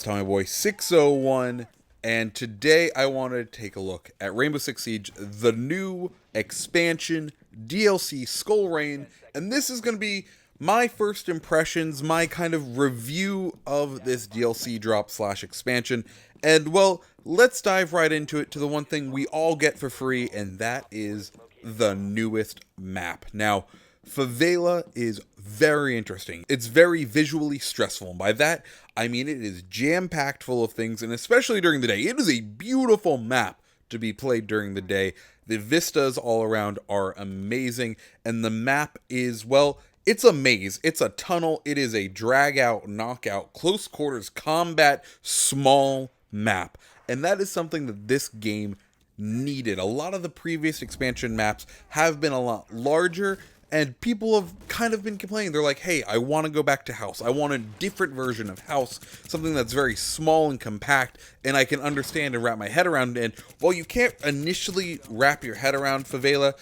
It's Tommy Boy 601, and today I wanted to take a look at Rainbow Six Siege, the new expansion, DLC Skull Rain, and this is going to be my first impressions, my kind of review of this DLC drop / expansion, and well, let's dive right into it to the one thing we all get for free, and that is the newest map. Now, Favela is very interesting. It's very visually stressful, and by that, I mean it is jam-packed full of things, and especially during the day. It is a beautiful map to be played during the day. The vistas all around are amazing, and the map is, well, it's a maze, it's a tunnel, it is a drag-out, knockout, close quarters combat, small map. And that is something that this game needed. A lot of the previous expansion maps have been a lot larger, and people have kind of been complaining. They're like, hey, I want to go back to House. I want a different version of House, something that's very small and compact, and I can understand and wrap my head around. And while you can't initially wrap your head around Favela,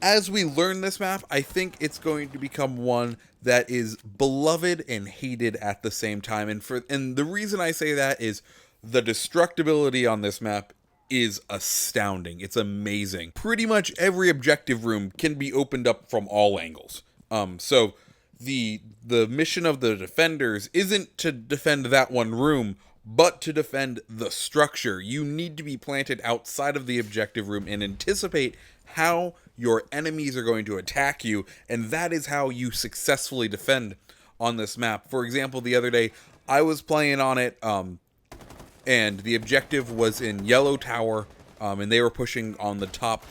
as we learn this map, I think it's going to become one that is beloved and hated at the same time. And the reason I say that is the destructibility on this map is astounding. It's amazing. Pretty much every objective room can be opened up from all angles. So the mission of the defenders isn't to defend that one room, but to defend the structure. You need to be planted outside of the objective room and anticipate how your enemies are going to attack you, and that is how you successfully defend on this map. For example, the other day, I was playing on it, and the objective was in Yellow Tower, and they were pushing on the top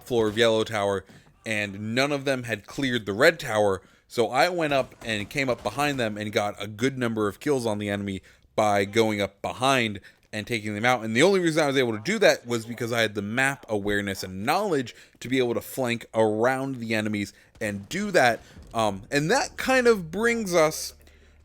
floor of Yellow Tower, and none of them had cleared the Red Tower, so I went up and came up behind them and got a good number of kills on the enemy by going up behind and taking them out. And the only reason I was able to do that was because I had the map awareness and knowledge to be able to flank around the enemies and do that. And that kind of brings us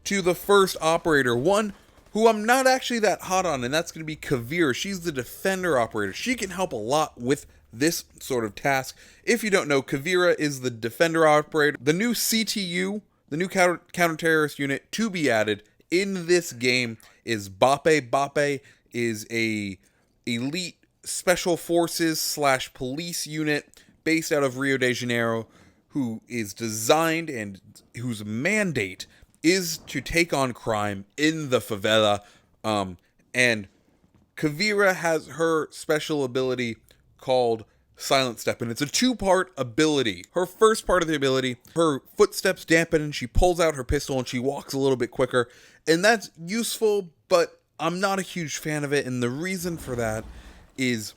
to the first operator, one who I'm not actually that hot on, and that's going to be Caveira. She's the defender operator. She can help a lot with this sort of task. If you don't know, Caveira is the defender operator. The new CTU, the new counter-terrorist unit to be added in this game is BOPE. BOPE is a elite special forces / police unit based out of Rio de Janeiro, who is designed and whose mandate is to take on crime in the favela, and Caveira has her special ability called Silent Step, and it's a two-part ability. Her first part of the ability, her footsteps dampen, and she pulls out her pistol, and she walks a little bit quicker, and that's useful, but I'm not a huge fan of it, and the reason for that is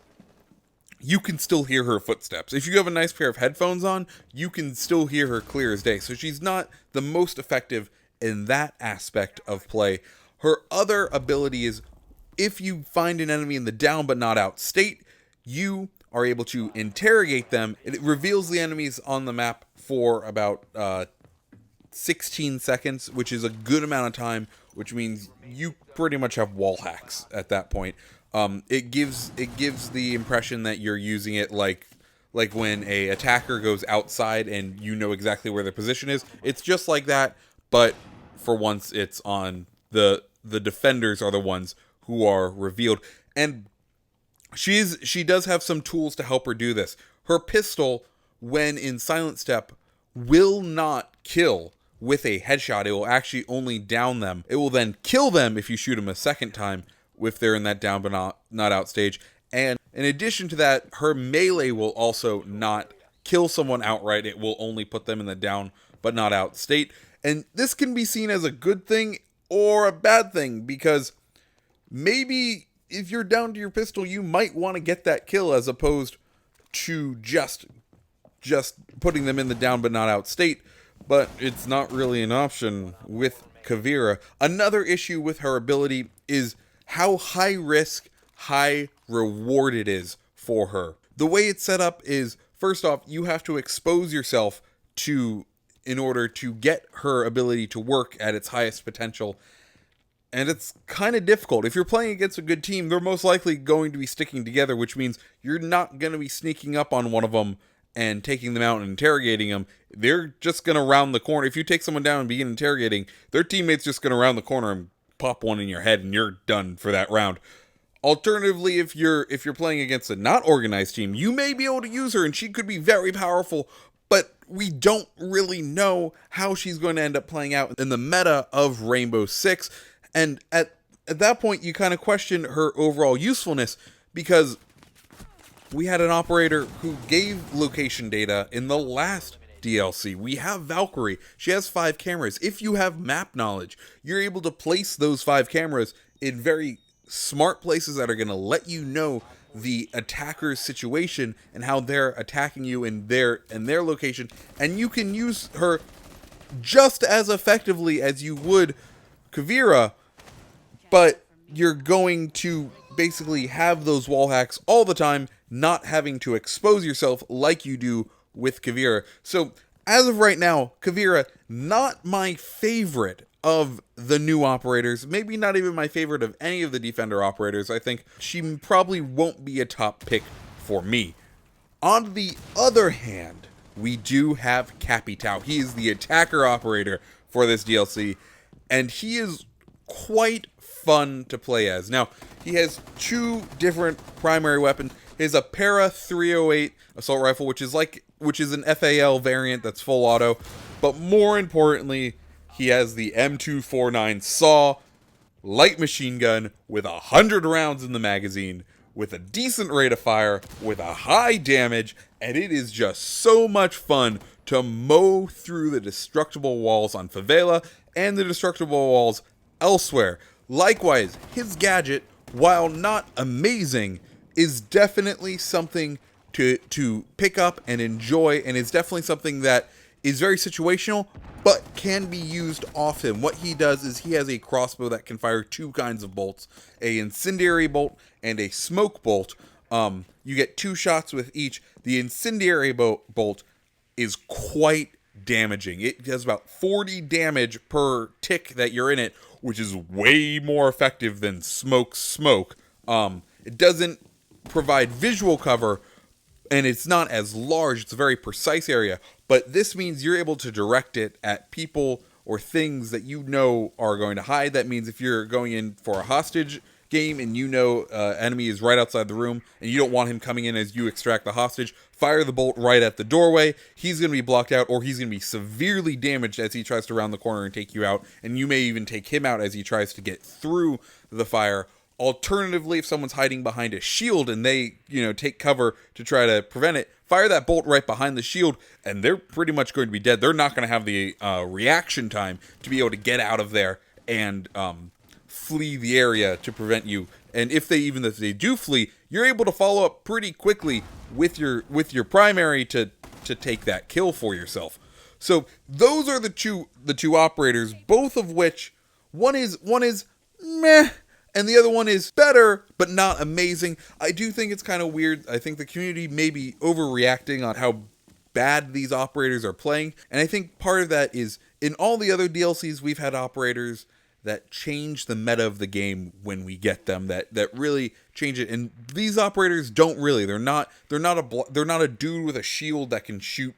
you can still hear her footsteps. If you have a nice pair of headphones on, you can still hear her clear as day, so she's not the most effective in that aspect of play. Her other ability is, if you find an enemy in the down but not out state, you are able to interrogate them. It reveals the enemies on the map for about 16 seconds, which is a good amount of time, which means you pretty much have wall hacks at that point. It gives the impression that you're using it like when a attacker goes outside and you know exactly where their position is. It's just like that, but for once it's on the defenders are the ones who are revealed. And she does have some tools to help her do this. Her pistol, when in Silent Step, will not kill with a headshot. It will actually only down them. It will then kill them if you shoot them a second time, if they're in that down but not out stage. And in addition to that, her melee will also not kill someone outright. It will only put them in the down but not out state. And this can be seen as a good thing or a bad thing, because maybe if you're down to your pistol, you might want to get that kill as opposed to just putting them in the down but not out state. But it's not really an option with Caveira. Another issue with her ability is how high risk, high reward it is for her. The way it's set up is, first off, you have to expose yourself in order to get her ability to work at its highest potential. And it's kind of difficult. If you're playing against a good team, they're most likely going to be sticking together, which means you're not going to be sneaking up on one of them and taking them out and interrogating them. They're just going to round the corner. If you take someone down and begin interrogating, their teammate's just going to round the corner and pop one in your head and you're done for that round. Alternatively, if you're playing against a not organized team, you may be able to use her and she could be very powerful, but we don't really know how she's going to end up playing out in the meta of Rainbow Six. And at that point, you kind of question her overall usefulness, because we had an operator who gave location data in the last DLC. We have Valkyrie. She has 5 cameras. If you have map knowledge, you're able to place those 5 cameras in very smart places that are going to let you know the attacker's situation and how they're attacking you in their location, and you can use her just as effectively as you would Caveira, but you're going to basically have those wall hacks all the time, not having to expose yourself like you do with Caveira. So as of right now, Caveira, not my favorite of the new operators, maybe not even my favorite of any of the Defender operators. I think she probably won't be a top pick for me. On the other hand, we do have Capitão. He is the attacker operator for this DLC, and he is quite fun to play as. Now, he has 2 different primary weapons. He has a Para 308 assault rifle, which is an FAL variant that's full auto, but more importantly, he has the M249 SAW light machine gun with 100 rounds in the magazine, with a decent rate of fire, with a high damage, and it is just so much fun to mow through the destructible walls on Favela and the destructible walls elsewhere. Likewise, his gadget, while not amazing, is definitely something to pick up and enjoy, and is definitely something that is very situational, but can be used often. What he does is he has a crossbow that can fire 2 kinds of bolts, a incendiary bolt and a smoke bolt. You get 2 shots with each. The incendiary bolt is quite damaging. It does about 40 damage per tick that you're in it, which is way more effective than smoke. It doesn't provide visual cover, and it's not as large. It's a very precise area, but this means you're able to direct it at people or things that you know are going to hide. That means if you're going in for a hostage game and you know enemy is right outside the room and you don't want him coming in as you extract the hostage, fire the bolt right at the doorway. He's going to be blocked out, or he's going to be severely damaged as he tries to round the corner and take you out, and you may even take him out as he tries to get through the fire. Alternatively, if someone's hiding behind a shield and they, take cover to try to prevent it, fire that bolt right behind the shield, and they're pretty much going to be dead. They're not going to have the reaction time to be able to get out of there and flee the area to prevent you. And if they do flee, you're able to follow up pretty quickly with your primary to take that kill for yourself. So those are the two operators, both of which one is meh, and the other one is better, but not amazing. I do think it's kind of weird. I think the community may be overreacting on how bad these operators are playing. And I think part of that is, in all the other DLCs, we've had operators that change the meta of the game when we get them, that really change it. And these operators don't really. They're not a dude with a shield that can shoot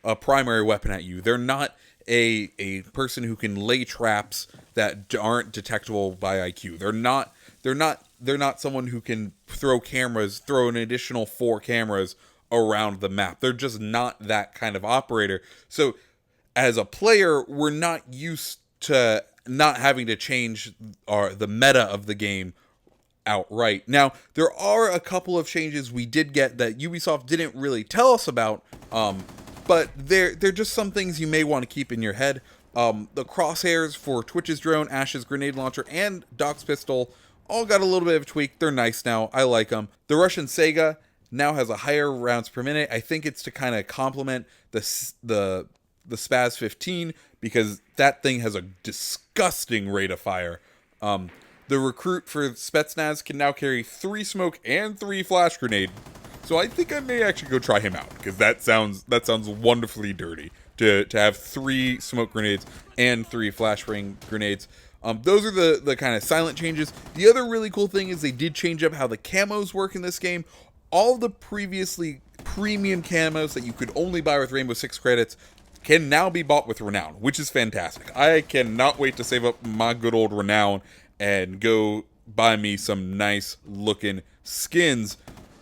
a primary weapon at you. They're not a person who can lay traps that aren't detectable by IQ. They're not someone who can throw an additional 4 cameras around the map. They're just not that kind of operator. So as a player, we're not used to not having to change the meta of the game outright. Now, there are a couple of changes we did get that Ubisoft didn't really tell us about, but they're just some things you may want to keep in your head. The crosshairs for Twitch's drone, Ash's grenade launcher, and Doc's pistol all got a little bit of a tweak. They're nice now. I like them. The Russian Sega now has a higher rounds per minute. I think it's to kind of complement the Spaz 15, because that thing has a disgusting rate of fire. The recruit for Spetsnaz can now carry 3 smoke and 3 flash grenade. So I think I may actually go try him out, because that sounds wonderfully dirty to have 3 smoke grenades and 3 flashbang grenades. Those are the kind of silent changes. The other really cool thing is they did change up how the camos work in this game. All the previously premium camos that you could only buy with Rainbow Six credits can now be bought with Renown, which is fantastic. I cannot wait to save up my good old Renown and go buy me some nice looking skins.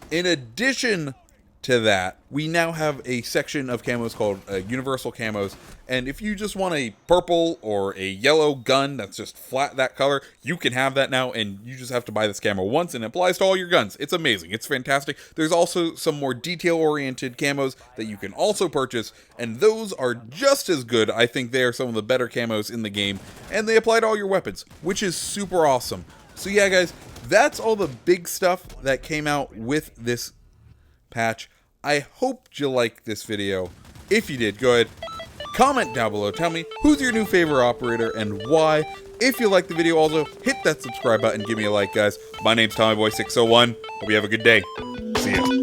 In addition to that, we now have a section of camos called Universal Camos, and if you just want a purple or a yellow gun that's just flat that color, you can have that now, and you just have to buy this camo once, and it applies to all your guns. It's amazing. It's fantastic. There's also some more detail-oriented camos that you can also purchase, and those are just as good. I think they are some of the better camos in the game, and they apply to all your weapons, which is super awesome. So yeah, guys, that's all the big stuff that came out with this patch. I hope you liked this video. If you did, go ahead, comment down below. Tell me who's your new favorite operator and why. If you liked the video, also hit that subscribe button. Give me a like, guys. My name's TommyBoy601. Hope you have a good day. See ya.